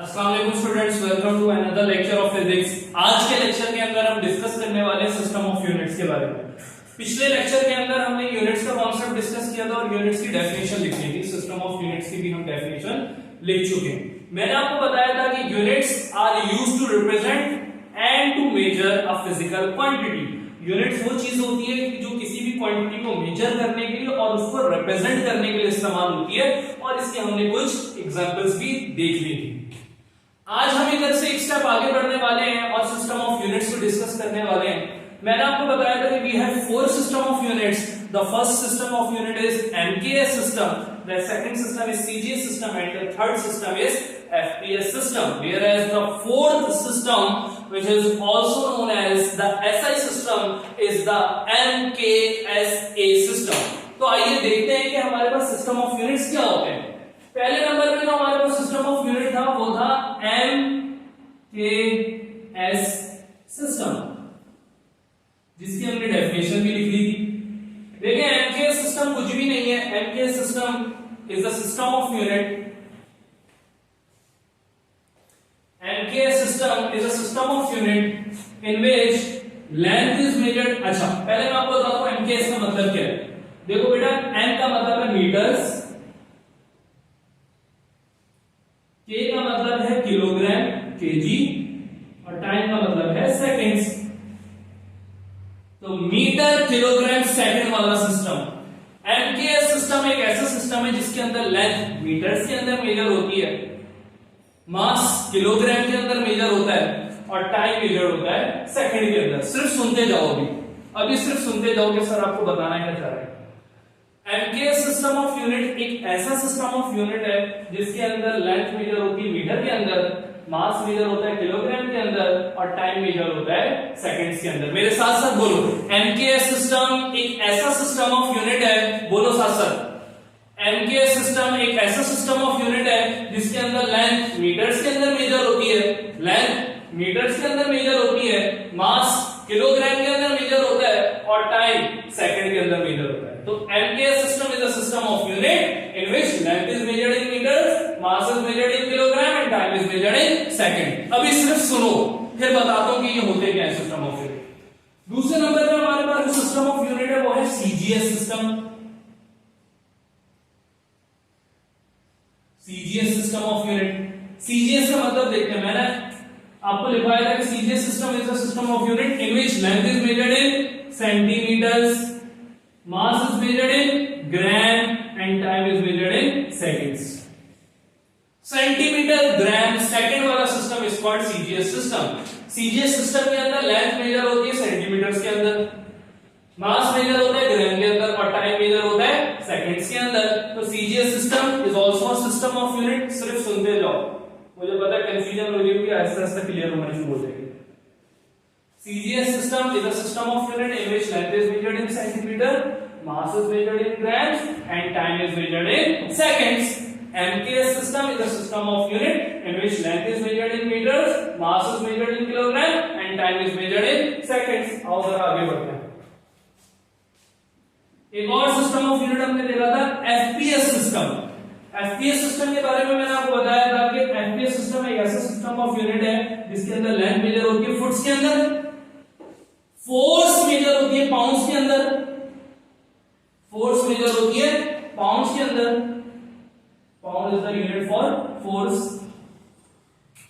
अस्सलाम वालेकुम students, welcome to another lecture of physics. आज के लेक्चर के अंदर हम डिस्कस करने वाले हैं सिस्टम ऑफ यूनिट्स के बारे में। पिछले लेक्चर के अंदर हमने यूनिट्स का कॉन्सेप्ट डिस्कस किया था और यूनिट्स की डेफिनेशन लिखी थी। सिस्टम ऑफ यूनिट्स की भी हम डेफिनेशन लिख चुके हैं। मैंने आपको बताया था कि units are used to represent and to measure a physical quantity. Units वो चीज होती है जो किसी भी क्वांटिटी को मेजर करने के लिए और उसको रिप्रेजेंट करने के लिए इस्तेमाल होती है, और इसके हमने कुछ एग्जांपल्स भी देख ली थी। आज हम इधर से एक स्टेप आगे बढ़ने वाले हैं और सिस्टम ऑफ यूनिट्स को डिस्कस करने वाले हैं। मैंने आपको बताया था कि we have four system of units. The first system of unit is MKS system, the second system is CGS system and the third system is FPS system, whereas the fourth system which is also known as the SI system is the MKSA system। तो आइए देखते हैं कि हमारे पास system of units क्या होते हैं। पहले नंबर पे जो हमारे पास सिस्टम ऑफ यूनिट था वो था एमकेएस सिस्टम, जिसकी हमने डेफिनेशन भी लिख ली थी। देखिए एमकेएस सिस्टम कुछ भी नहीं है। MKS system is the system of unit. MKS system is a system of unit in which length is measured। अच्छा, पहले मैं आपको बताता हूं MKS का मतलब क्या है। देखो बेटा, M का मतलब है मीटर्स, K का मतलब है किलोग्राम केजी, और टाइम का मतलब है सेकंड्स। तो मीटर किलोग्राम सेकंड वाला सिस्टम MKS सिस्टम एक ऐसा सिस्टम है जिसके अंदर लेंथ मीटर्स के अंदर मेजर होती है, मास किलोग्राम के अंदर मेजर होता है, और टाइम मेजर होता है सेकंड के अंदर। सिर्फ सुनते जाओ, अभी सिर्फ सुनते जाओ कि सर आपको बताना क्या चाह रहा है। एमकेएस सिस्टम ऑफ यूनिट एक ऐसा सिस्टम ऑफ यूनिट है जिसके अंदर लेंथ मेजर होती है मीटर के अंदर, मास मेजर होता है किलोग्राम के अंदर, और टाइम मेजर होता है सेकंड्स के अंदर। मेरे साथ साथ बोलो, एमकेएस सिस्टम एक ऐसा सिस्टम ऑफ यूनिट है, बोलो साथ साथ, एमकेएस सिस्टम एक ऐसा सिस्टम ऑफ यूनिट है जिसके अंदर लेंथ मीटर्स के अंदर मेजर होती है, लेंथ मीटर्स के अंदर मेजर होती है, मास किलोग्राम के अंदर मेजर होता है, और टाइम सेकंड के अंदर मेजर होता है। तो MKS system is a system of unit in which length is measured in metres, mass is measured in kilogram and time is measured in second. अभी सिर्फ सुनो, फिर बताता हूं कि ये होते क्या है सिस्टम ऑफ यूनिट। दूसरे नंबर पे हमारे पास जो सिस्टम ऑफ यूनिट है वो है CGS system. CGS system of unit, CGS का मतलब देखते हैं। मैंने आपको लिखवाया था कि CGS system is a system of unit in which length is measured in centimeters, mass is measured in gram and time is measured in seconds. Centimeter gram second वाला system is called CGS system. CGS system के अंदर length major होती है centimetres के अंदर, मास major होता है ग्राम के अंदर, और टाइम मेजर होता है सेकंड्स के अंदर। तो CGS system is also a system of unit. सिर्फ सुनते जाओ, मुझे पता है कंफ्यूजन हो रही होगी, आहिस्ता आहिस्ता क्लियर होना शुरू हो जाएगी। CGS system is a system of unit in which length is measured in centimetre, mass is measured in grams and time is measured in seconds. MKS system is a system of unit in which length is measured in meters, mass is measured in kilogram and time is measured in seconds। आओ जरा आगे बढ़ते हैं। एक और system of unit हमने देखा था एफपीएस सिस्टम। एफपीएस सिस्टम के बारे में मैंने आपको बताया था कि एफपीएस सिस्टम एक ऐसा सिस्टम ऑफ यूनिट है जिसके अंदर लेंथ मेजर होती है फुट्स के अंदर, फोर्स मेजर होती है पाउंड्स के अंदर, फोर्स मेजर होती है पाउंड्स के अंदर, pound is the unit for force,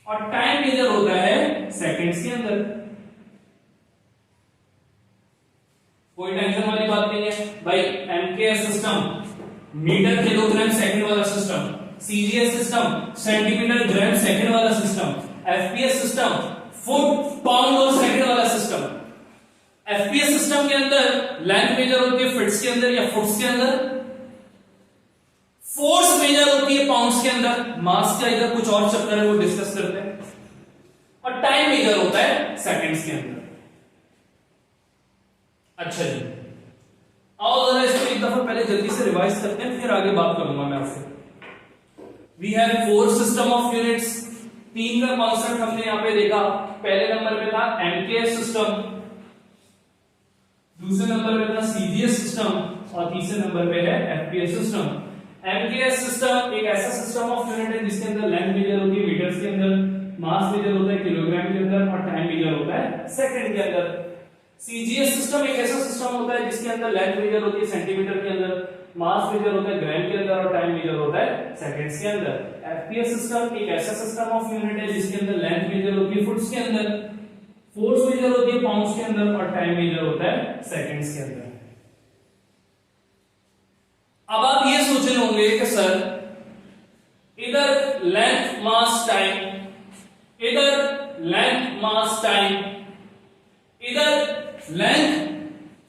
और टाइम मेजर होता है सेकंड्स के अंदर। कोई टेंशन वाली बात नहीं है भाई। MKS system meter kilogram second वाला system, CGS system centimeter gram second वाला system, FPS system foot pound और सेकंड वाला सिस्टम। एफपीएस सिस्टम के अंदर लेंथ मेजर होती है फीट्स के अंदर या फुट्स के अंदर, फोर्स मेजर होती है पाउंड्स के अंदर, मास का इधर कुछ और चक्कर है वो डिस्कस करते हैं, और टाइम मेजर होता है सेकंड्स के अंदर। अच्छा जी, आओ जरा इसको एक दफा पहले जल्दी से रिवाइज करते हैं, फिर आगे बात करूंगा मैं आपसे। We have four system of units. तीन का कॉन्सेप्ट हमने यहां पे देखा। पहले नंबर पे था एमकेएस सिस्टम, दूसरे नंबर पे था सीजीएस सिस्टम, और तीसरे नंबर पे है एफपीएस सिस्टम। एमकेएस सिस्टम एक ऐसा सिस्टम ऑफ यूनिट है जिसके अंदर लेंथ मेजर होती है मीटर्स के अंदर, मास मेजर होता है किलोग्राम के अंदर और टाइम मेजर होता है सेकंड के अंदर। सीजीएस सिस्टम एक ऐसा सिस्टम होता है जिसके अंदर लेंथ मेजर होती है सेंटीमीटर के अंदर, मास मेजर होता है ग्राम के अंदर और टाइम मेजर होता है सेकंड्स के अंदर। एफपीएस सिस्टम एक ऐसा सिस्टम ऑफ यूनिट है जिसके अंदर लेंथ मेजर होती है फुट्स के अंदर, फोर्स मेजर होती है पाउंड्स के अंदर और टाइम मेजर होता है सेकंड्स के अंदर। अब आप ये सोच रहे होंगे कि सर इधर लेंथ मास टाइम, इधर लेंथ मास टाइम, इधर लेंथ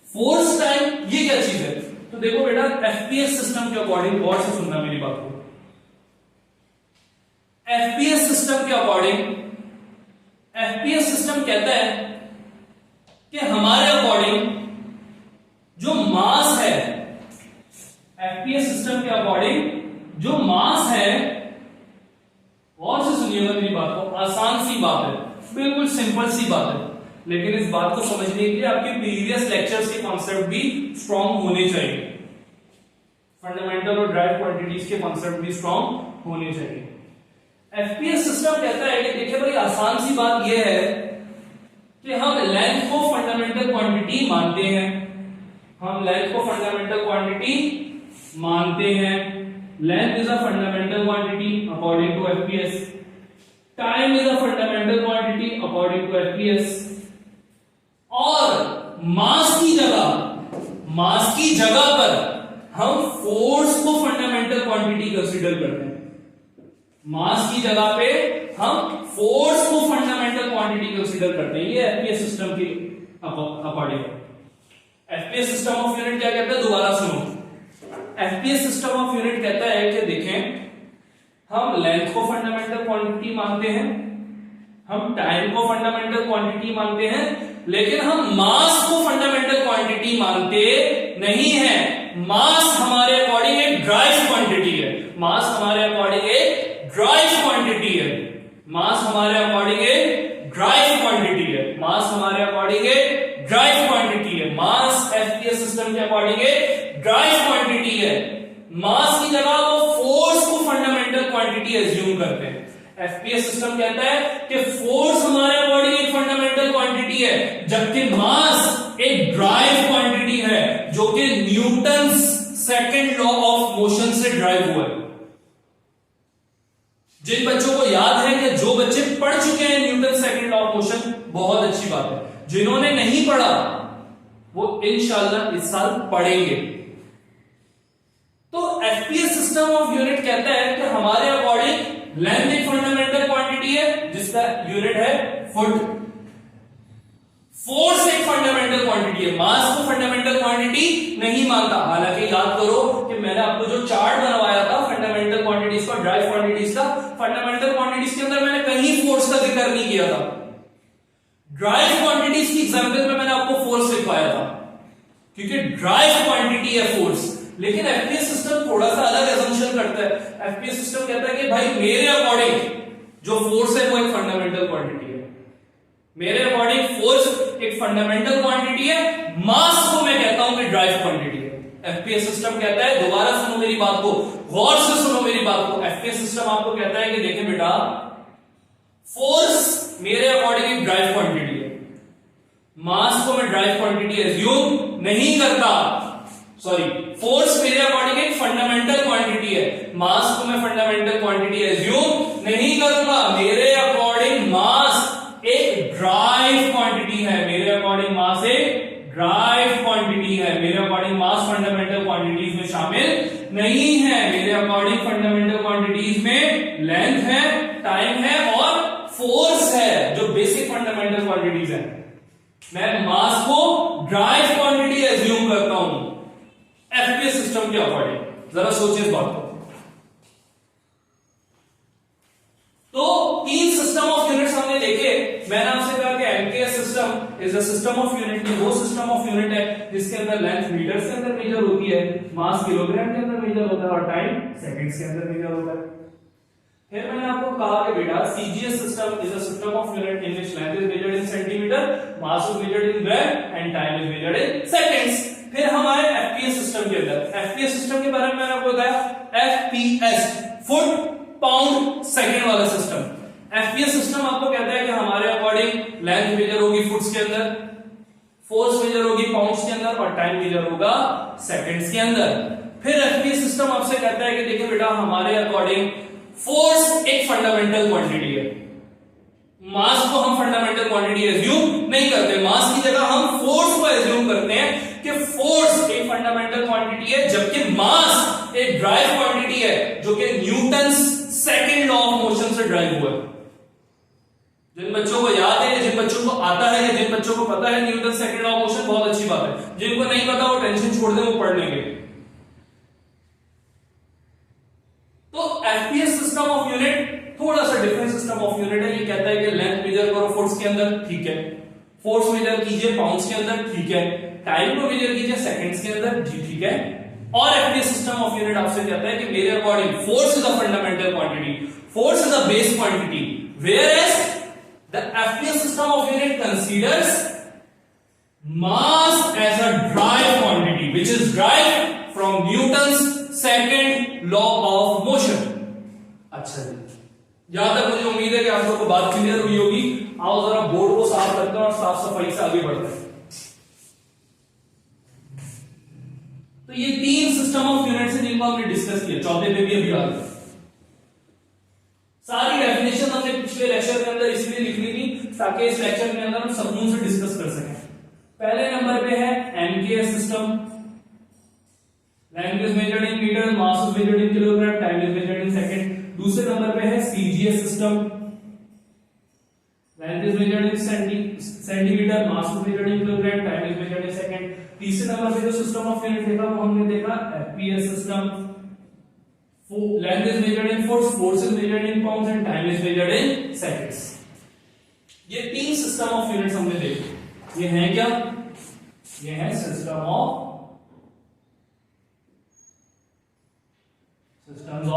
फोर्स टाइम, ये क्या चीज है? तो देखो बेटा एफपीएस सिस्टम के अकॉर्डिंग गौर से सुनना मेरी बात को। एफपीएस सिस्टम के अकॉर्डिंग एफपीएस सिस्टम कहता है कि हमारे अकॉर्डिंग जो मास है, एफपीएस सिस्टम के अकॉर्डिंग जो मास है, और से सुनिएगा मेरी बात को, आसान सी बात है, बिल्कुल सिंपल सी बात है, लेकिन इस बात को समझने के लिए आपके प्रीवियस लेक्चर्स के कॉन्सेप्ट भी स्ट्रांग होने चाहिए, फंडामेंटल और ड्राइव क्वांटिटीज के कॉन्सेप्ट भी स्ट्रांग होने चाहिए। एफपीएस सिस्टम कहता है कि देखिए बड़ी आसान सी बात यह है कि हम लेंथ को फंडामेंटल क्वांटिटी मानते हैं, हम लेंथ को फंडामेंटल क्वांटिटी मानते हैं, length is a fundamental quantity according to FPS, time is a fundamental quantity according to FPS, और मास की जगह पर हम फोर्स को फंडामेंटल क्वांटिटी कंसीडर करते हैं, मास की जगह पे हम फोर्स को फंडामेंटल क्वांटिटी कंसीडर करते हैं। ये एफपीएस सिस्टम की according. FPS system of unit क्या कहता है, दोबारा सुनो। एफपीएस सिस्टम ऑफ यूनिट कहता है कि देखें हम लेंथ को फंडामेंटल क्वांटिटी मानते हैं, हम टाइम को फंडामेंटल क्वांटिटी मानते हैं, लेकिन हम मास को फंडामेंटल क्वांटिटी मानते नहीं है। मास हमारे अकॉर्डिंग एक ड्राइव क्वांटिटी है, मास हमारे अकॉर्डिंग एक ड्राइव क्वांटिटी है, मास हमारे अकॉर्डिंग एक ड्राइव क्वांटिटी है, मास हमारे अकॉर्डिंग एक ड्राइव क्वांटिटी है, मास एफपीएस सिस्टम के अकॉर्डिंग एक ड्राइव क्वांटिटी है। मास की जगह वो फोर्स को फंडामेंटल क्वांटिटी एज्यूम करते हैं। एफपीएस सिस्टम कहता है कि फोर्स हमारे अकॉर्डिंग एक फंडामेंटल क्वांटिटी है, जबकि मास एक ड्राइव क्वांटिटी है जो कि Newton's second law of motion से ड्राइव हुआ है। जिन बच्चों को याद है कि जो बच्चे पढ़ चुके हैं Newton second law of motion, बहुत अच्छी बात है। जिन्होंने नहीं पढ़ा वो इंशाल्लाह इस साल पढ़ेंगे। तो एफपीएस सिस्टम ऑफ यूनिट कहता है कि हमारे अकॉर्डिंग लेंथ एक फंडामेंटल क्वांटिटी है जिसका यूनिट है फुट, फोर्स एक फंडामेंटल क्वांटिटी है, मास को फंडामेंटल क्वांटिटी नहीं मानता। हालांकि याद करो कि मैंने आपको जो चार्ट बनवाया था फंडामेंटल क्वांटिटीज का, ड्राइव क्वांटिटीज का, फंडामेंटल क्वांटिटीज के अंदर मैंने कहीं फोर्स का जिक्र नहीं किया था। ड्राइव क्वांटिटीज की एग्जांपल में मैंने आपको फोर्स लिखवाया था, क्योंकि ड्राइव क्वांटिटी है फोर्स। लेकिन एफपीएस सिस्टम थोड़ा सा अलग असम्पशन करता है। एफपीएस सिस्टम कहता है कि भाई मेरे अकॉर्डिंग जो फोर्स है वो एक फंडामेंटल क्वांटिटी है, मेरे अकॉर्डिंग फोर्स एक फंडामेंटल क्वांटिटी है, मास को मैं कहता हूं कि ड्राइव क्वांटिटी है। एफपीएस सिस्टम कहता है, दोबारा सुनो मेरी बात को, गौर से सुनो मेरी बात को। एफपीएस सिस्टम आपको कहता है कि देखें बेटा, फोर्स मेरे अकॉर्डिंग एक ड्राइव क्वांटिटी है, मास को मैं ड्राइव क्वांटिटी एज्यूम नहीं करता। सॉरी, फोर्स मेरे अकॉर्डिंग एक फंडामेंटल क्वांटिटी है, मास को मैं फंडामेंटल क्वांटिटी एज्यूम नहीं करूंगा। मेरे अकॉर्डिंग मास एक ड्राइव क्वांटिटी है, मेरे अकॉर्डिंग मास एक ड्राइव क्वांटिटी है, मेरे अकॉर्डिंग मास फंडामेंटल क्वांटिटीज में शामिल नहीं है। मेरे अकॉर्डिंग फंडामेंटल क्वांटिटीज में लेंथ है, टाइम है और फोर्स है, जो बेसिक फंडामेंटल क्वांटिटीज है। मैं मास को ड्राइव क्वांटिटी एज्यूम करता हूं एफपीएस सिस्टम के अकॉर्डिंग। जरा सोचिए इस बात को। तो तीन सिस्टम ऑफ यूनिट्स हमने देखे। मैंने आपसे कहा कि MKS system is a system of unit, वो सिस्टम ऑफ यूनिट है जिसके अंदर लेंथ मीटर्स के अंदर मेजर होती है, मास किलोग्राम के अंदर मेजर होता है और टाइम सेकंड्स के अंदर मेजर होता है। फिर मैंने आपको कहा कि बेटा CGS system is a system of unit in which length is measured in centimetre, mass is measured in gram and time is measured in seconds. फिर हम आए एफपीएस सिस्टम के अंदर। एफपीएस सिस्टम के बारे में मैंने आपको बताया, एफपीएस फुट पाउंड सेकंड वाला सिस्टम। एफपीएस सिस्टम आपको कहता है कि हमारे अकॉर्डिंग लेंथ मेजर होगी फुट्स के अंदर, फोर्स मेजर होगी पाउंड्स के अंदर और टाइम मेजर होगा सेकंड्स के अंदर। फिर एफपीएस सिस्टम आपसे कहता है कि देखिए बेटा हमारे अकॉर्डिंग फोर्स एक फंडामेंटल क्वांटिटी है, मास को हम फंडामेंटल क्वांटिटी एज्यूम नहीं करते, मास की जगह हम फोर्स को एज्यूम करते हैं कि फोर्स एक फंडामेंटल क्वांटिटी है, जबकि मास एक ड्राइव क्वांटिटी है जो कि Newton's second law of motion से ड्राइव हुआ है। जिन बच्चों को याद है, जिन बच्चों को आता है, या जिन बच्चों को पता है Newton second law of motion, बहुत अच्छी बात है। जिनको नहीं पता वो टेंशन छोड़ दें, वो पढ़ लेंगे। तो एफपीएस सिस्टम ऑफ यूनिट थोड़ा सा डिफरेंट सिस्टम ऑफ यूनिट है। ये कहता है कि लेंथ मेजर करो फुट्स के अंदर, ठीक है, फोर्स मेजर कीजिए पाउंड्स के अंदर, ठीक है, टाइम को मेजर कीजिए सेकंड्स के अंदर, जी ठीक है। और एफपीएस सिस्टम ऑफ यूनिट आपसे कहता है कि मेरे according force is a fundamental quantity, force is a base quantity, whereas the FPS system of unit considers mass as a drive quantity which is derived from Newton's second law of motion। अच्छा जी, जहां तक मुझे उम्मीद है कि आप लोगों को बात क्लियर हुई होगी। आओ जरा बोर्ड को साफ करते हैं और साफ सफाई से आगे बढ़ते हैं। तो ये तीन सिस्टम ऑफ यूनिट्स हैं जिनको हमने डिस्कस किया, चौथे पे भी अभी आ गए। सारी डेफिनेशन हमने पिछले लेक्चर के अंदर इसलिए लिख ली थी ताकि इस लेक्चर के अंदर हम समूह से डिस्कस कर सकें। पहले नंबर पे है MKS system, length is measured in metre, mass is measured in kilogram, time is measured in second. दूसरे नंबर पे है CGS system, length is measured in centimetre, mass is measured in kilogram, time is measured in second. तीसरे number पे जो system of unit देखा वो हमने देखा FPS system, length is measured in foot, force is measured in pounds and time is measured in seconds। ये तीन system of units हमने देखे। ये है क्या? ये है सिस्टम्स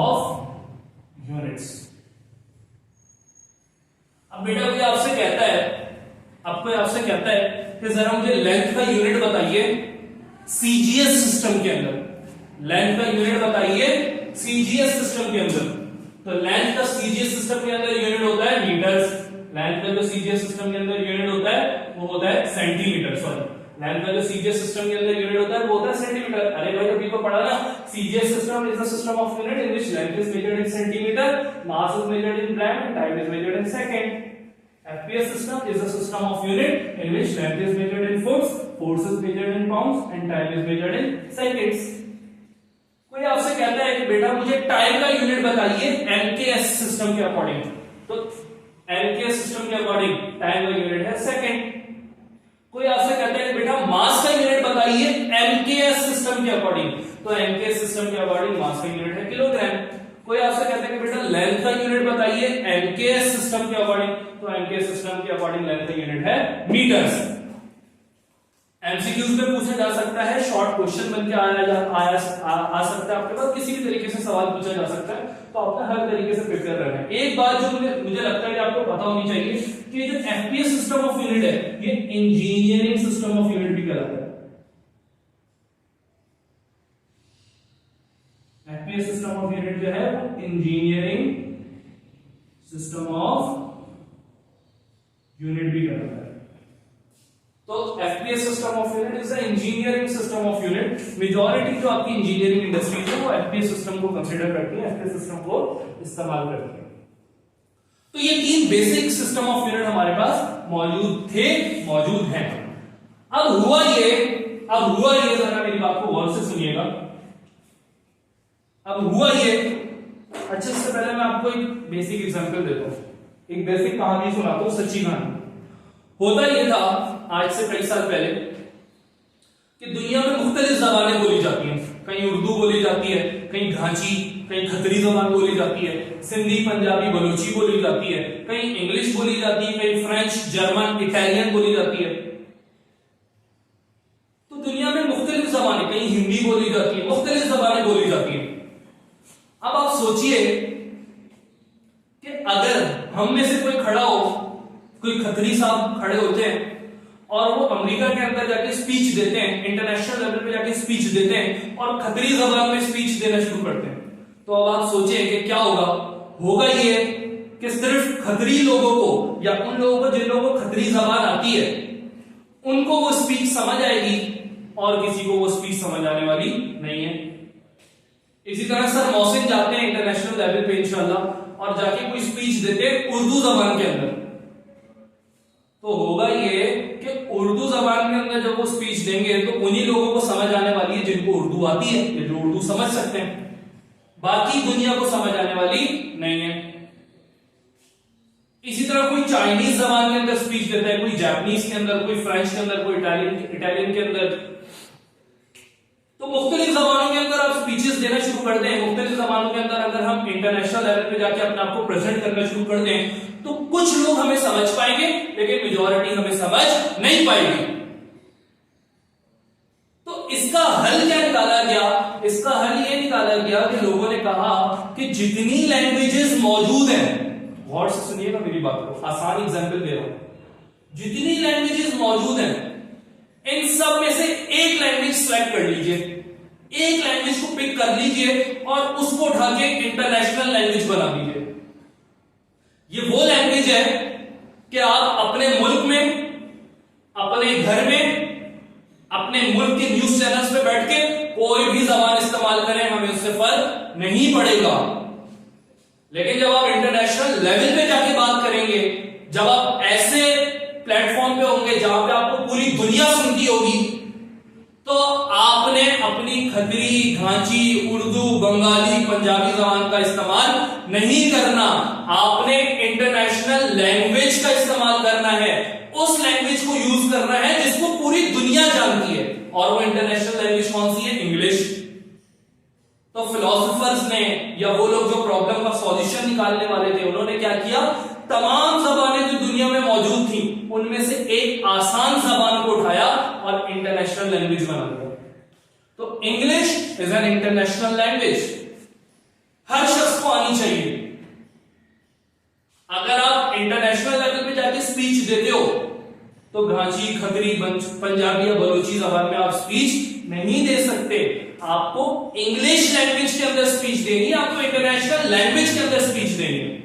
ऑफ यूनिट्स। अब बेटा कोई आपसे कहता है, आपसे कहता है कि जरा मुझे लेंथ का यूनिट बताइए सीजीएस सिस्टम के अंदर, लेंथ का यूनिट बताइए सीजीएस सिस्टम के अंदर। तो लेंथ का सीजीएस सिस्टम के अंदर यूनिट होता है मीटर्स, लेंथ का जो सीजीएस सिस्टम के अंदर यूनिट होता है वो होता है सेंटीमीटर। सॉरी, लेंथ का जो सीजीएस सिस्टम के अंदर यूनिट होता है वो होता है सेंटीमीटर। अरे भाई अभी तो पढ़ा ना, CGS system is the system of unit in which length is measured in centimetre, mass is measured in gram and time is measured in second. FPS system is the system of unit in which length is measured in foots, force is measured in pounds and time is measured in seconds. कोई आपसे कहता है कि बेटा मुझे time का unit बताइए MKS system के अकॉर्डिंग, तो एमकेएस सिस्टम के अकॉर्डिंग टाइम का यूनिट है सेकंड। कोई आपसे कहता है कि बेटा मास का यूनिट बताइए एमकेएस सिस्टम के अकॉर्डिंग, तो एमकेएस सिस्टम के अकॉर्डिंग मास का यूनिट है किलोग्राम। कोई आपसे कहता है कि बेटा लेंथ का यूनिट बताइए एमकेएस सिस्टम के अकॉर्डिंग, तो एमकेएस सिस्टम के अकॉर्डिंग लेंथ का यूनिट है मीटर्स। एमसीक्यूज में पूछा जा सकता है, शॉर्ट क्वेश्चन बनके आ सकता है आपके पास, किसी भी तरीके से सवाल पूछा जा सकता है, तो आपने हर तरीके से प्रिपेयर रहना है। एक बात जो मुझे लगता है कि आपको पता होनी चाहिए कि जो एफपीएस सिस्टम ऑफ यूनिट है ये इंजीनियरिंग सिस्टम ऑफ यूनिट भी कहलाता है। एफपीएस सिस्टम ऑफ यूनिट जो है वो इंजीनियरिंग सिस्टम ऑफ यूनिट भी कहलाता है। तो FPS system of unit is the engineering system of unit. Majority जो आपकी इंजीनियरिंग इंडस्ट्रीज है वो एफपीएस सिस्टम को कंसीडर करती है, एफपीएस सिस्टम को इस्तेमाल करती है। तो ये तीन बेसिक सिस्टम ऑफ यूनिट हमारे पास मौजूद हैं। अब हुआ ये जरा मेरी बात को गौर से सुनिएगा। अब हुआ ये, अच्छा इससे पहले मैं आपको एक बेसिक एग्जांपल देता हूं, एक बेसिक कहानी सुनाता हूं, सच्ची कहानी। होता यह था आज से कई साल पहले कि दुनिया में मुख्तलिफ जबानें बोली जाती हैं। कहीं उर्दू बोली जाती है, कहीं घांची, कहीं खतरी जबान बोली जाती है, सिंधी, पंजाबी, बलोची बोली जाती है, कहीं इंग्लिश बोली जाती है, कहीं फ्रेंच, जर्मन, इटालियन बोली जाती है। तो दुनिया में मुख्तलिफ जबानें, कहीं हिंदी बोली जाती है, मुख्तलिफ जबानें बोली जाती है। अब आप सोचिए कि अगर हम में से कोई खड़ा हो, कोई खतरी साहब खड़े होते हैं और वो अमेरिका के अंदर जाके स्पीच देते हैं, इंटरनेशनल लेवल पे जाके स्पीच देते हैं और खतरी जबान में स्पीच देना शुरू करते हैं। तो अब आप सोचें कि क्या होगा ये कि सिर्फ खतरी लोगों को या उन लोगों को जिन लोगों को खतरी जबान आती है उनको वो स्पीच समझ आएगी और किसी को वो स्पीच समझ आने वाली नहीं है। इसी तरह सर मोहसिन जाते हैं इंटरनेशनल लेवल पे इंशाल्लाह और जाके कोई स्पीच देते हैं उर्दू जबान के अंदर। तो होगा ये कि उर्दू जबान के अंदर जब वो स्पीच देंगे तो उन्हीं लोगों को समझ आने वाली है जिनको उर्दू आती है या जो उर्दू समझ सकते हैं, बाकी दुनिया को समझ आने वाली नहीं है। इसी तरह कोई चाइनीज जबान के अंदर स्पीच देता है, कोई जापानीज के अंदर, कोई फ्रेंच के अंदर, कोई इटालियन के अंदर। तो मुख्तलिफ जबानों के अंदर आप स्पीचेस देना शुरू कर दें, मुख्तलिफ जबानों के अंदर अगर हम इंटरनेशनल लेवल पे जाके अपने आप को प्रेजेंट करना शुरू कर दें तो कुछ लोग हमें समझ पाएंगे लेकिन मेजॉरिटी हमें समझ नहीं पाएगी। तो इसका हल क्या निकाला गया? इसका हल यह निकाला गया कि लोगों ने कहा कि जितनी लैंग्वेजेस मौजूद हैं, गौर से सुनिएगा मेरी बात को, आसान एग्जांपल दे रहा हूं, जितनी लैंग्वेजेस मौजूद हैं इन सब में से एक लैंग्वेज सेलेक्ट कर लीजिए, एक लैंग्वेज को पिक कर लीजिए और उसको उठा के इंटरनेशनल लैंग्वेज बना दीजिए। ये वो लैंग्वेज है कि आप अपने मुल्क में, अपने घर में, अपने मुल्क के न्यूज चैनल्स पे बैठ के कोई भी जबान इस्तेमाल करें, हमें उससे फर्क नहीं पड़ेगा। लेकिन जब आप इंटरनेशनल लेवल पे जाके बात करेंगे, जब आप ऐसे प्लेटफॉर्म पे होंगे जहां पे आपको पूरी दुनिया सुनती होगी, तो आपने अपनी खतरी, घांची, उर्दू, बंगाली, पंजाबी जबान का इस्तेमाल नहीं करना, आपने इंटरनेशनल लैंग्वेज का इस्तेमाल करना है, उस लैंग्वेज को यूज करना है जिसको पूरी दुनिया जानती है। और वो इंटरनेशनल लैंग्वेज कौन सी है? इंग्लिश। तो फिलोसोफर्स ने या वो लोग जो प्रॉब्लम का सॉल्यूशन निकालने वाले थे, उन्होंने क्या किया? तमाम जबानें जो दुनिया में मौजूद थी उनमें से एक आसान जबान को उठाया और इंटरनेशनल लैंग्वेज बना दिया। तो English is an international language, हर शख्स को आनी चाहिए। अगर आप इंटरनेशनल लेवल पे जाके स्पीच देते हो तो घांची, खतरी, पंजाबी या बलोची जबान में आप स्पीच नहीं दे सकते। आपको इंग्लिश लैंग्वेज के अंदर स्पीच देनी है, आपको इंटरनेशनल लैंग्वेज के अंदर स्पीच देनी है।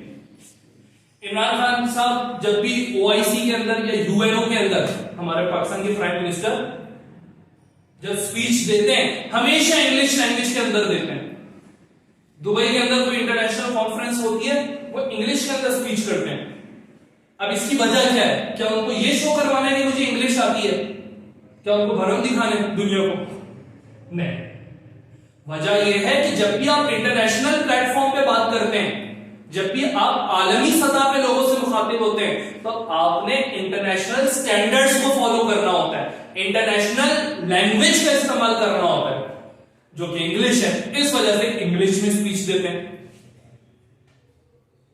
इमरान खान साहब जब भी ओआईसी के अंदर या यूएनओ के अंदर, हमारे पाकिस्तान के प्राइम मिनिस्टर जब स्पीच देते हैं हमेशा इंग्लिश लैंग्वेज के अंदर देते हैं। दुबई के अंदर कोई इंटरनेशनल कॉन्फ्रेंस होती है, वो इंग्लिश के अंदर स्पीच करते हैं। अब इसकी वजह क्या है? क्या उनको ये शो करवाना है कि मुझे इंग्लिश आती है? क्या उनको भरम दिखाने दुनिया को? नहीं, वजह यह है कि जब भी आप इंटरनेशनल प्लेटफॉर्म पे बात करते हैं, जब भी आप आलमी सतह पे लोगों से मुखातिब होते हैं, तो आपने इंटरनेशनल स्टैंडर्ड्स को फॉलो करना होता है, इंटरनेशनल लैंग्वेज का इस्तेमाल करना होता है जो कि इंग्लिश है। इस वजह से इंग्लिश में स्पीच देते हैं।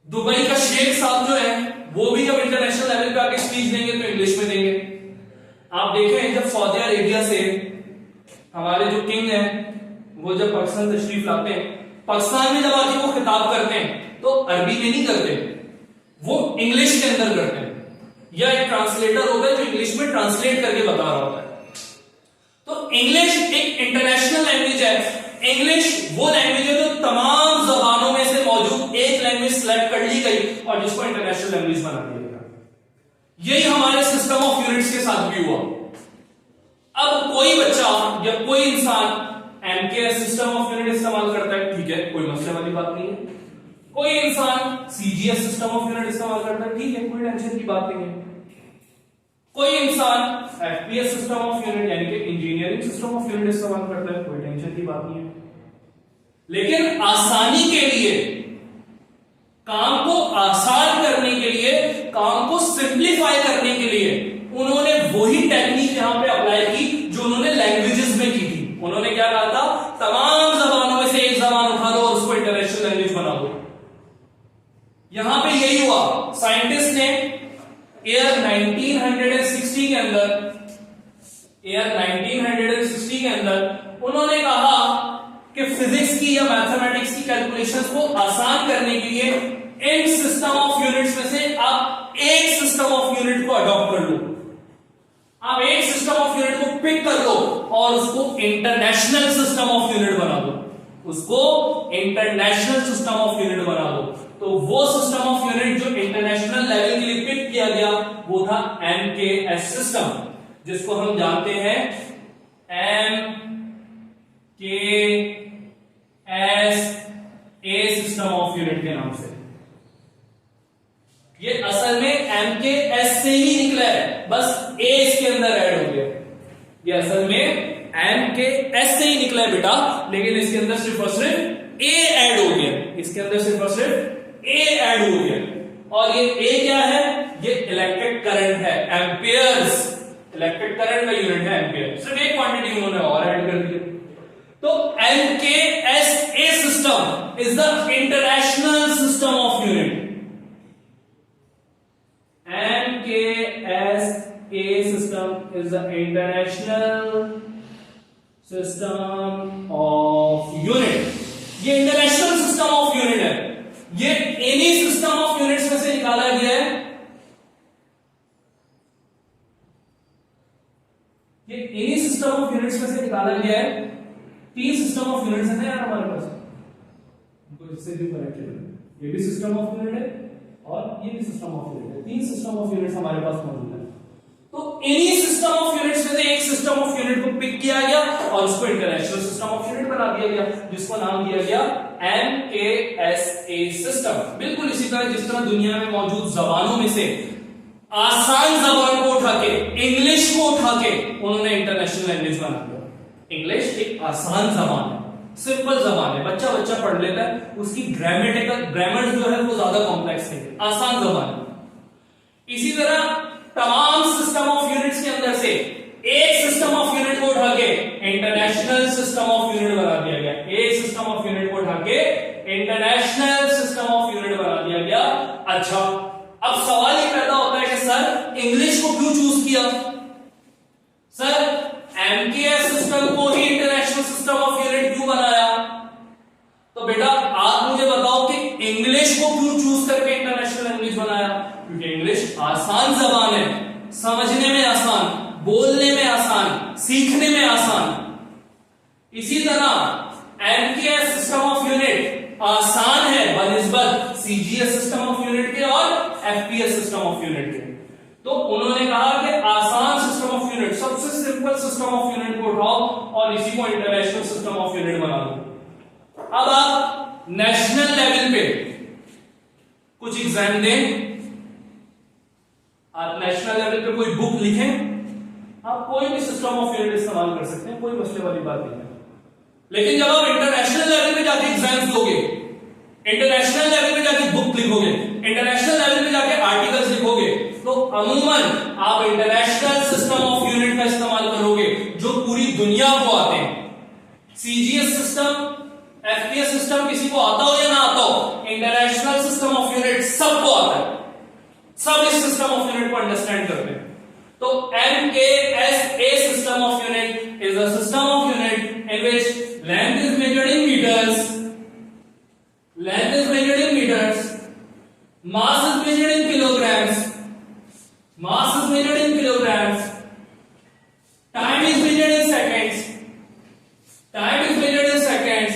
दुबई का शेख साहब जो है वो भी जब इंटरनेशनल लेवल पे आके स्पीच देंगे तो इंग्लिश में देंगे। आप देखें जब सऊदी अरेबिया से हमारे जो किंग हैं वो जब पाकिस्तान तशरीफ लाते हैं, पाकिस्तान में जब आके वो खिताब करते हैं तो अरबी में नहीं करते, वो इंग्लिश के अंदर करते हैं, या एक ट्रांसलेटर होता है जो इंग्लिश में ट्रांसलेट करके बता रहा होता है। तो इंग्लिश एक इंटरनेशनल लैंग्वेज है। इंग्लिश वो लैंग्वेज है जो तमाम जबानों में से मौजूद एक लैंग्वेज सिलेक्ट कर ली गई और जिसको इंटरनेशनल लैंग्वेज बना दिया गया। यही हमारे सिस्टम ऑफ यूनिट्स के साथ भी हुआ। अब कोई बच्चा या कोई इंसान एमकेएस सिस्टम ऑफ यूनिट इस्तेमाल करता है, ठीक है, कोई मसले वाली बात नहीं है। कोई इंसान सीजीएस सिस्टम ऑफ यूनिट इस्तेमाल करता है, ठीक है, कोई टेंशन की बात नहीं है। कोई इंसान एफपीएस सिस्टम ऑफ यूनिट यानी कि इंजीनियरिंग सिस्टम ऑफ यूनिट इस्तेमाल करता है, कोई टेंशन की बात नहीं है। लेकिन आसानी के लिए, काम को आसान करने के लिए, काम को सिंप्लीफाई करने के लिए उन्होंने वही टेक्निक यहां पे अप्लाई की जो उन्होंने लैंग्वेजेस में की थी। उन्होंने क्या कहा था? तमाम जबानों में से एक जबान उठा लो और उसको इंटरनेशनल लैंग्वेज बना दो। यहां पे यही हुआ। साइंटिस्ट ने ईयर 1960 के अंदर, ईयर 1960 के अंदर उन्होंने कहा कि फिजिक्स की या मैथमेटिक्स की कैलकुलेशंस को आसान करने के लिए इन सिस्टम ऑफ यूनिट्स में से आप एक सिस्टम ऑफ यूनिट को अडॉप्ट कर लो। आप एक सिस्टम ऑफ यूनिट को पिक कर लो और उसको इंटरनेशनल सिस्टम ऑफ यूनिट बना दो, उसको इंटरनेशनल सिस्टम ऑफ यूनिट बना दो। तो वो सिस्टम ऑफ यूनिट जो इंटरनेशनल लेवल के लिए पिक किया गया वो था एमकेएस सिस्टम, जिसको हम जानते हैं MKS A system of unit के नाम से। ये असल में एमकेएस से ही निकला है, बस ए इसके अंदर ऐड हो गया। ये असल में एमकेएस से ही निकला है बेटा, लेकिन इसके अंदर सिर्फ और सिर्फ ए ऐड हो गया, इसके अंदर सिर्फ और सिर्फ ए ऐड हो गया। और ये ए क्या है? ये इलेक्ट्रिक करंट है, एम्पियर्स। इलेक्ट्रिक करंट का यूनिट है एम्पियर, सिर्फ एक क्वांटिटी उन्होंने और ऐड कर दी। तो MKS A system is the international system of unit. MKS A system is the international system of unit। ये इंटरनेशनल सिस्टम ऑफ यूनिट है, ये एनी सिस्टम ऑफ यूनिट्स में से निकाला गया है। ये एनी सिस्टम ऑफ यूनिट्स में से निकाला गया है। 3 सिस्टम ऑफ यूनिट्स है यार हमारे पास, इससे भी कनेक्टेड। ये भी सिस्टम ऑफ यूनिट है और ये भी सिस्टम ऑफ यूनिट है। 3 सिस्टम ऑफ यूनिट्स हमारे पास मौजूद है। तो एनी सिस्टम ऑफ यूनिट्स में से एक सिस्टम ऑफ यूनिट को पिक किया गया और उसको इंटरनेशनल सिस्टम ऑफ यूनिट बना दिया गया, जिसको नाम दिया गया एमकेएसए सिस्टम। बिल्कुल इसी तरह जिस तरह दुनिया में मौजूद जबानों में से आसान जबान को उठा के, इंग्लिश को उठा के उन्होंने इंटरनेशनल लैंग्वेज बना दिया। इंग्लिश एक आसान जबान है, सिंपल जबान है, बच्चा पढ़ लेता है, उसकी ग्रामर जो है वो ज्यादा कॉम्प्लेक्स है, आसान जबान है। इसी तरह तमाम सिस्टम ऑफ यूनिट्स के अंदर से एक सिस्टम ऑफ यूनिट को उठा के इंटरनेशनल सिस्टम ऑफ यूनिट बना दिया गया। एक सिस्टम ऑफ यूनिट को उठा के इंटरनेशनल सिस्टम ऑफ यूनिट बना दिया गया। अच्छा, अब सवाल ये पैदा होता है कि सर इंग्लिश को क्यों चूज किया? सर एमकेएस सिस्टम को ही इंटरनेशनल सिस्टम ऑफ यूनिट क्यों बनाया? तो बेटा आप मुझे बताओ कि इंग्लिश को क्यों चूज करके इंटरनेशनल लैंग्वेज बनाया? क्योंकि इंग्लिश आसान जबान है, समझने में आसान, बोलने में आसान, सीखने में आसान। इसी तरह एमकेएस सिस्टम ऑफ यूनिट आसान है बनिस्बत सीजीएस सिस्टम ऑफ यूनिट के और एफपीएस सिस्टम ऑफ यूनिट के। तो उन्होंने कहा कि आसान सिस्टम ऑफ यूनिट, सबसे सिंपल सिस्टम ऑफ यूनिट को उठाओ और इसी को इंटरनेशनल सिस्टम ऑफ यूनिट बना दो। अब आप नेशनल लेवल पे कुछ एग्जाम दें, आप नेशनल लेवल पे कोई बुक लिखें, आप कोई भी सिस्टम ऑफ यूनिट इस्तेमाल कर सकते हैं, कोई मसले वाली बात नहीं है। लेकिन जब आप इंटरनेशनल लेवल पे जाके एग्जाम्स दोगे, इंटरनेशनल लेवल पे जाके बुक लिखोगे, इंटरनेशनल लेवल पे जाके आर्टिकल्स लिखोगे, तो अमूमन आप इंटरनेशनल सिस्टम ऑफ यूनिट का इस्तेमाल करोगे जो पूरी दुनिया को आते हैं। सीजीएस सिस्टम, एफपीएस सिस्टम किसी को आता हो या ना आता हो, इंटरनेशनल सिस्टम ऑफ यूनिट सबको आता है, सब इस सिस्टम ऑफ यूनिट को अंडरस्टैंड करते हैं। तो MKSA system of unit is a system of unit in which length is measured in meters, length is measured in meters, mass is measured in kilograms, mass is measured in kilograms, time is measured in seconds, time is measured in seconds,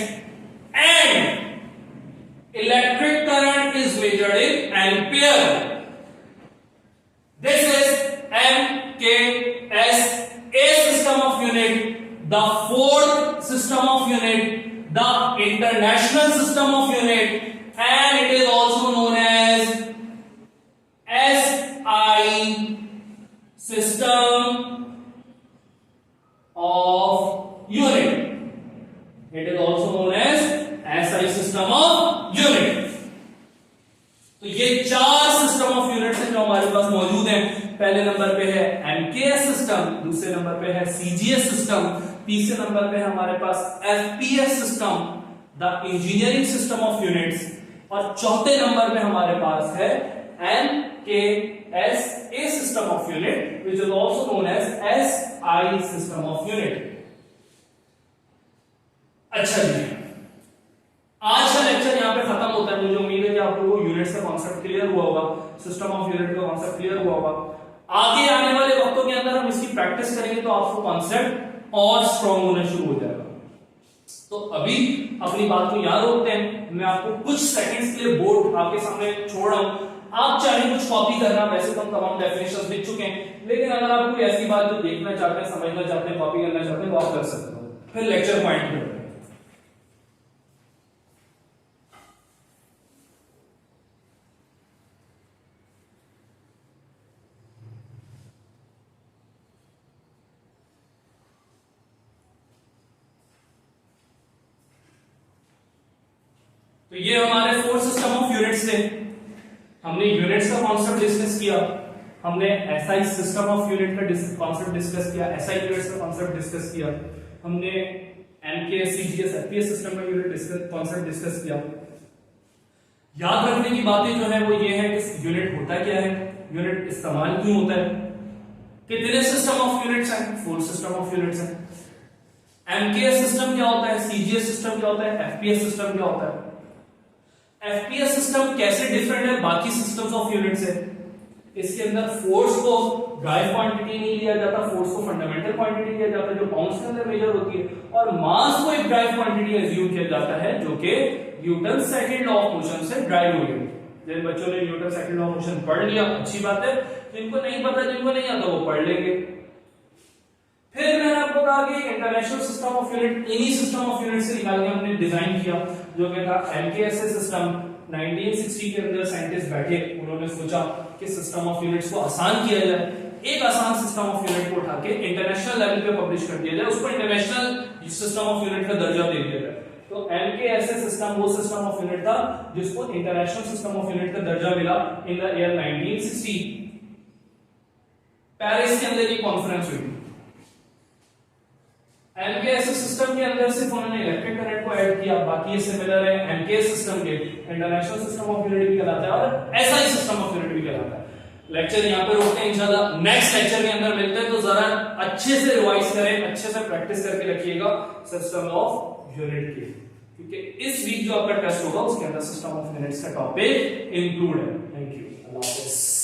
and electric current is measured in ampere. This is MKSA system of unit, the fourth system of unit, the international system of unit, and it is also known as SI system of unit. It is also known as SI system of unit. तो ये 4 system of units हैं जो हमारे पास मौजूद हैं। पहले number पे है एमकेएस सिस्टम, दूसरे नंबर पे है सीजीएस सिस्टम, तीसरे नंबर पे हमारे पास FPS system, the engineering system of units, और चौथे नंबर पे हमारे पास है MKSA system of unit which is also known as SI system of unit. अच्छा जी, आज का लेक्चर यहां पे खत्म होता है। मुझे उम्मीद है कि आप लोगों को यूनिट्स का कॉन्सेप्ट क्लियर हुआ होगा, सिस्टम ऑफ यूनिट का कॉन्सेप्ट क्लियर हुआ होगा। आगे आने वाले वक्तों के अंदर हम इसकी प्रैक्टिस करेंगे तो आपको कॉन्सेप्ट और स्ट्रॉन्ग होना शुरू हो जाएगा। तो अभी अपनी बात को यहां रोकते हैं, मैं आपको कुछ सेकंड्स के लिए बोर्ड आपके सामने छोड़ रहा हूं, आप चाहे कुछ कॉपी करना, वैसे तो हम तमाम डेफिनेशंस लिख चुके हैं, लेकिन अगर आप कोई ऐसी बात जो देखना चाहते हैं, समझना चाहते हैं, कॉपी करना चाहते हैं, वो आप कर सकते हो। फिर लेक्चर पॉइंट पे तो ये हमारे 4 सिस्टम ऑफ यूनिट्स थे। हमने यूनिट्स का कॉन्सेप्ट डिस्कस किया, हमने एसआई सिस्टम ऑफ यूनिट का कॉन्सेप्ट डिस्कस किया, एसआई यूनिट्स का कॉन्सेप्ट डिस्कस किया, हमने एमकेएस सीजीएस एफपीएस सिस्टम का यूनिट कॉन्सेप्ट डिस्कस किया। याद रखने की बातें जो है वो ये है कि यूनिट होता क्या है, यूनिट इस्तेमाल क्यों होता है, कितने सिस्टम ऑफ यूनिट्स हैं, 4 सिस्टम ऑफ यूनिट्स हैं। एमकेएस सिस्टम क्या होता है, सीजीएस सिस्टम क्या होता है, एफपीएस सिस्टम क्या होता है। एफपीएस सिस्टम कैसे डिफरेंट है बाकी सिस्टम्स ऑफ यूनिट से, इसके अंदर फोर्स को ड्राइव क्वांटिटी नहीं लिया जाता, फोर्स को फंडामेंटल क्वांटिटी लिया जाता है जो पाउंड्स के अंदर मेजर होती है, और मास को एक ड्राइव क्वांटिटी एज्यूम किया जाता है जो कि Newton second law of motion से ड्राइव हुई है। जिन बच्चों ने Newton second law of motion पढ़ लिया अच्छी बात है, जिनको नहीं पता, जिनको नहीं आता वो पढ़ लेंगे। फिर मैंने आपको कहा कि इंटरनेशनल सिस्टम ऑफ यूनिट इन्हीं सिस्टम ऑफ यूनिट से निकाल के हमने डिजाइन किया, जो कि था एमकेएसए सिस्टम। 1960 के अंदर साइंटिस्ट बैठे, उन्होंने सोचा कि सिस्टम ऑफ यूनिट्स को आसान किया जाए, एक आसान सिस्टम ऑफ यूनिट को उठा के इंटरनेशनल लेवल पे पब्लिश कर दिया जाए, उसको इंटरनेशनल सिस्टम ऑफ यूनिट का दर्जा दे दिया जाए। तो एमकेएसए सिस्टम वो सिस्टम ऑफ यूनिट था जिसको इंटरनेशनल सिस्टम ऑफ यूनिट का दर्जा मिला इन द ईयर 1960। पेरिस के अंदर ये कॉन्फ्रेंस हुई। एमकेएस सिस्टम के अंदर सिर्फ उन्होंने इलेक्ट्रिक करंट को ऐड किया, बाकी ये सिमिलर है एमकेएस सिस्टम के, इंटरनेशनल सिस्टम ऑफ यूनिट भी कहलाता है और एसआई सिस्टम ऑफ यूनिट भी कहलाता है। लेक्चर यहां पे रोकते हैं, इंशाल्लाह नेक्स्ट लेक्चर के अंदर मिलते हैं। तो जरा अच्छे से रिवाइज करें, अच्छे से प्रैक्टिस करके रखिएगा सिस्टम ऑफ यूनिट की, क्योंकि इस वीक जो आपका टेस्ट होगा उसके अंदर सिस्टम ऑफ यूनिट्स का टॉपिक इंक्लूड है। थैंक यू, अल्लाह हाफिज़।